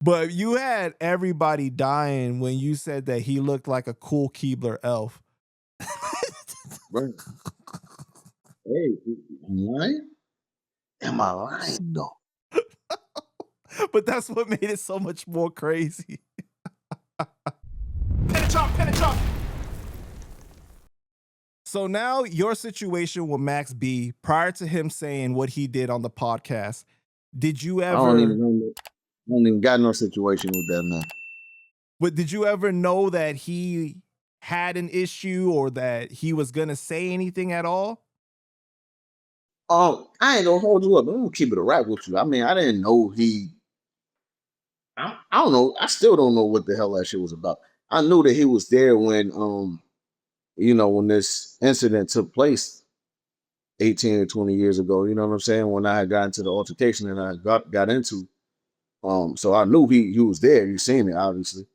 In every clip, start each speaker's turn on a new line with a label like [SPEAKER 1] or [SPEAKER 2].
[SPEAKER 1] But you had everybody dying when you said that he looked like a cool Keebler elf.
[SPEAKER 2] Right. Hey, am I lying? Am I lying though?
[SPEAKER 1] But that's what made it so much more crazy. So now your situation with Max B, prior to him saying what he did on the podcast, did you
[SPEAKER 2] I don't
[SPEAKER 1] ever
[SPEAKER 2] even know. I don't even got no situation with that man.
[SPEAKER 1] but did you ever know that he had an issue or that he was gonna say anything at all?
[SPEAKER 2] I ain't gonna hold you up. I'm gonna keep it a rap with you. I mean, I didn't know he. I don't know. I still don't know what the hell that shit was about. I knew that he was there when when this incident took place 18 or 20 years ago. You know what I'm saying? When I had got into the altercation and I got into. So I knew he was there. You seen it, obviously.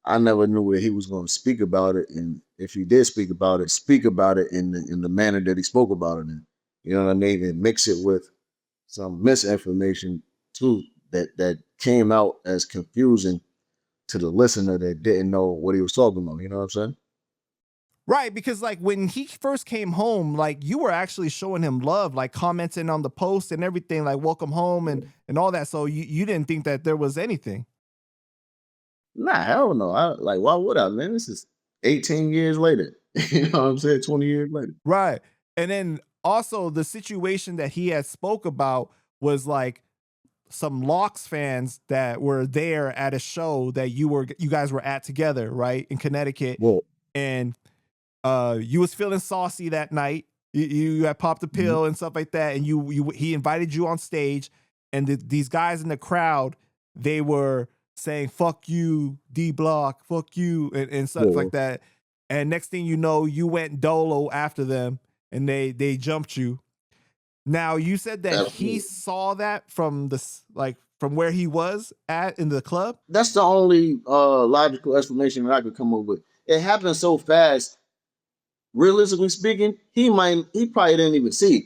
[SPEAKER 2] I never knew that he was going to speak about it, and if he did speak about it in the manner that he spoke about it in. You know what I mean? And mix it with some misinformation too that came out as confusing to the listener that didn't know what he was talking about. You know what I'm saying?
[SPEAKER 1] Right, because like when he first came home, like you were actually showing him love, like commenting on the post and everything, like welcome home and all that. So you didn't think that there was anything.
[SPEAKER 2] Nah, hell no. I like why would I, man? This is 18 years later. You know what I'm saying? 20 years later.
[SPEAKER 1] Right. And then also the situation that he had spoke about was like some Locks fans that were there at a show that you guys were at together, right? In Connecticut.
[SPEAKER 2] Well,
[SPEAKER 1] And you was feeling saucy that night. You had popped a
[SPEAKER 2] mhm.
[SPEAKER 1] pill and stuff like that, and he invited you on stage, and these guys in the crowd, they were saying "fuck you, D Block, fuck you," and stuff like
[SPEAKER 2] Well,
[SPEAKER 1] that. And next thing you know, you went dolo after them, and they jumped you. Now you said that he
[SPEAKER 2] absolutely.
[SPEAKER 1] saw that from from where he was at in the club.
[SPEAKER 2] That's the only logical explanation that I could come up with. It happened so fast. Realistically speaking, he probably didn't even see it,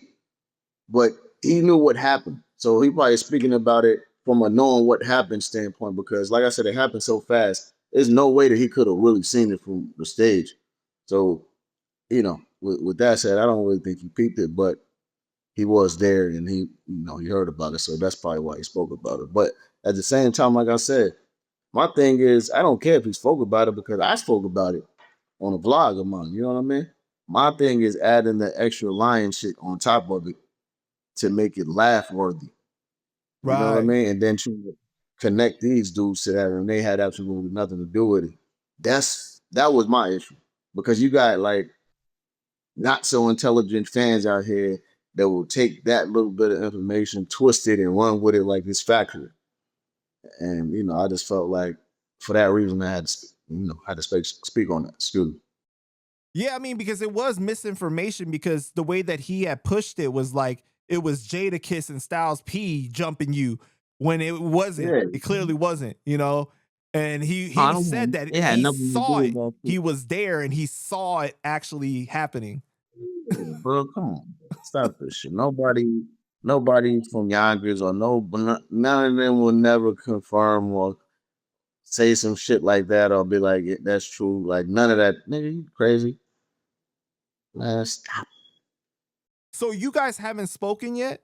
[SPEAKER 2] but he knew what happened. So he probably speaking about it from a knowing what happened standpoint. Because, like I said, it happened so fast. There's no way that he could have really seen it from the stage. So, with that said, I don't really think he peeped it, but he was there and he heard about it. So that's probably why he spoke about it. But at the same time, like I said, my thing is, I don't care if he spoke about it because I spoke about it on a vlog of mine. You know what I mean? My thing is adding the extra lion shit on top of it to make it laugh worthy. You know what I
[SPEAKER 1] Right.
[SPEAKER 2] mean? And then to connect these dudes to that, and they had absolutely nothing to do with it. That was my issue because you got like not so intelligent fans out here that will take that little bit of information, twist it, and run with it like it's factual. And I just felt like for that reason I had to, had to speak on that. Excuse me.
[SPEAKER 1] Yeah, I mean, because it was misinformation because the way that he had pushed it was like it was Jada Kiss and Styles P jumping you when it wasn't.
[SPEAKER 2] Yeah,
[SPEAKER 1] It clearly wasn't, you know. And
[SPEAKER 2] I
[SPEAKER 1] he
[SPEAKER 2] don't
[SPEAKER 1] said
[SPEAKER 2] know.
[SPEAKER 1] that
[SPEAKER 2] It had
[SPEAKER 1] he
[SPEAKER 2] nothing to
[SPEAKER 1] saw
[SPEAKER 2] do
[SPEAKER 1] it.
[SPEAKER 2] about it.
[SPEAKER 1] He was there and he saw it actually happening.
[SPEAKER 2] Yeah, bro, come on, bro. Stop this shit. Nobody from Yonkers or none of them will never confirm or say some shit like that or be like, "Yeah, that's true." Like none of that. Nigga, you crazy? Man, stop.
[SPEAKER 1] So you guys haven't spoken yet?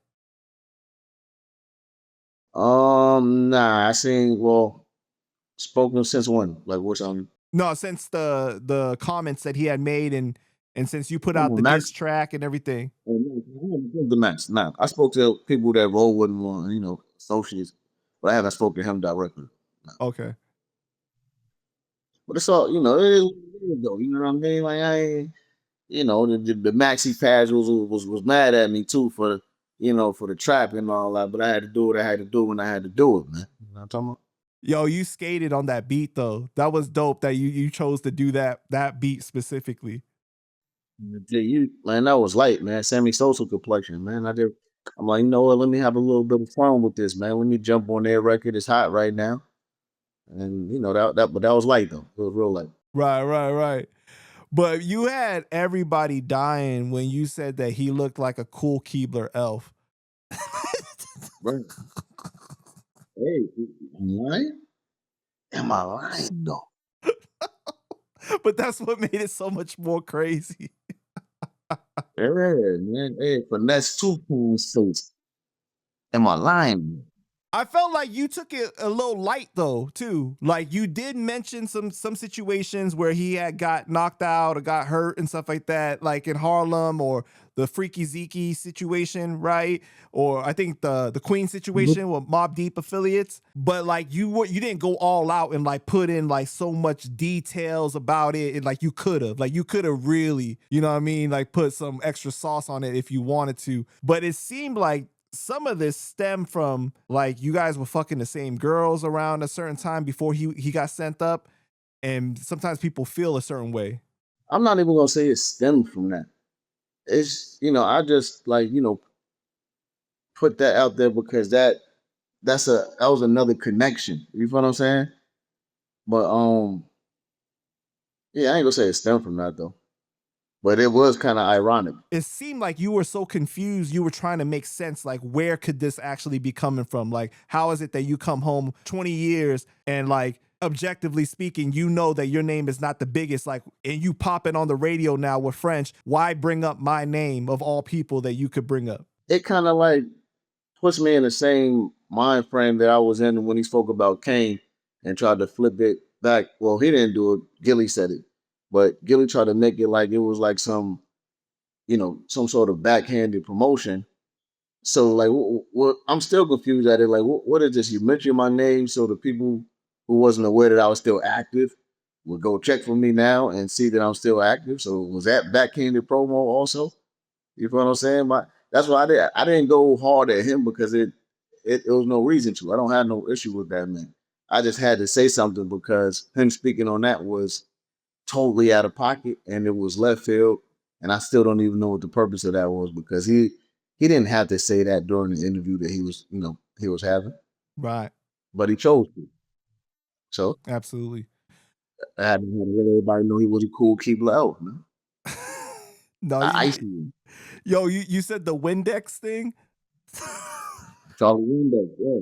[SPEAKER 2] Nah, I seen. Well, spoken since when? Like what's on?
[SPEAKER 1] No, since the comments that he had made and since you put out the diss
[SPEAKER 2] Max.
[SPEAKER 1] track and everything.
[SPEAKER 2] The Max. Nah, I spoke to people that roll with him, associates, but I haven't spoken to him directly. Nah.
[SPEAKER 1] Okay.
[SPEAKER 2] But it's all, it is what it is, though. You know what I mean? Like I ain't, the maxi pads was mad at me too for the trap and all that. But I had to do what I had to do when I had to do it, man. You know what I'm talking about?
[SPEAKER 1] Yo, you skated on that beat though. That was dope that you chose to do that beat specifically.
[SPEAKER 2] Yeah, man, that was light, man. Sammy Sosa complexion, man. I'm like, you know what? Let me have a little bit of fun with this, man. Let me jump on their record. It's hot right now, and but that was light though. It was real light.
[SPEAKER 1] Right. But you had everybody dying when you said that he looked like a cool Keebler elf.
[SPEAKER 2] Right. Hey, what? Am I lying though?
[SPEAKER 1] But that's what made it so much more crazy.
[SPEAKER 2] Yeah, man. Hey, finesse two pounds face. Am I lying?
[SPEAKER 1] I felt like you took it a little light though, too. Like you did mention some situations where he had got knocked out or got hurt and stuff like that, like in Harlem or the Freaky Zeke situation, right? Or I think the Queen
[SPEAKER 2] Mhm.
[SPEAKER 1] situation with Mob Deep affiliates. But like you didn't go all out and like put in like so much details about it, and like you could have. Like you could have really, you know what I mean, like put some extra sauce on it if you wanted to. But it seemed like some of this stemmed from like you guys were fucking the same girls around a certain time before he got sent up, and sometimes people feel a certain way.
[SPEAKER 2] I'm not even gonna say it stemmed from that. It's I just like put that out there because that was another connection. You feel what I'm saying? But yeah, I ain't gonna say it stemmed from that though. But it was kind of ironic.
[SPEAKER 1] It seemed like you were so confused, you were trying to make sense, like where could this actually be coming from? Like how is it that you come home 20 years and like objectively speaking, you know that your name is not the biggest, like, and you pop it on the radio now with French, why bring up my name of all people that you could bring up?
[SPEAKER 2] It kind of like puts me in the same mind frame that I was in when he spoke about Kane and tried to flip it back. Well, he didn't do it. Gilly said it, but Gilly tried to make it like it was like some sort of backhanded promotion. So like, what I'm still confused at it. Like, what is this? You mentioned my name, so the people who wasn't aware that I was still active would go check for me now and see that I'm still active. So was that backhanded promo also? You feel what I'm saying? That's why I didn't go hard at him because it was no reason to. I don't have no issue with that man. I just had to say something because him speaking on that was totally out of pocket and it was left field. And I still don't even know what the purpose of that was because he didn't have to say that during the interview that he was having,
[SPEAKER 1] Right.
[SPEAKER 2] but he chose to. So
[SPEAKER 1] Absolutely.
[SPEAKER 2] I had to let everybody know he was a cool keeper out, man.
[SPEAKER 1] No,
[SPEAKER 2] I
[SPEAKER 1] you,
[SPEAKER 2] ice him.
[SPEAKER 1] yo, you said the Windex thing.
[SPEAKER 2] Charlie Window, yeah.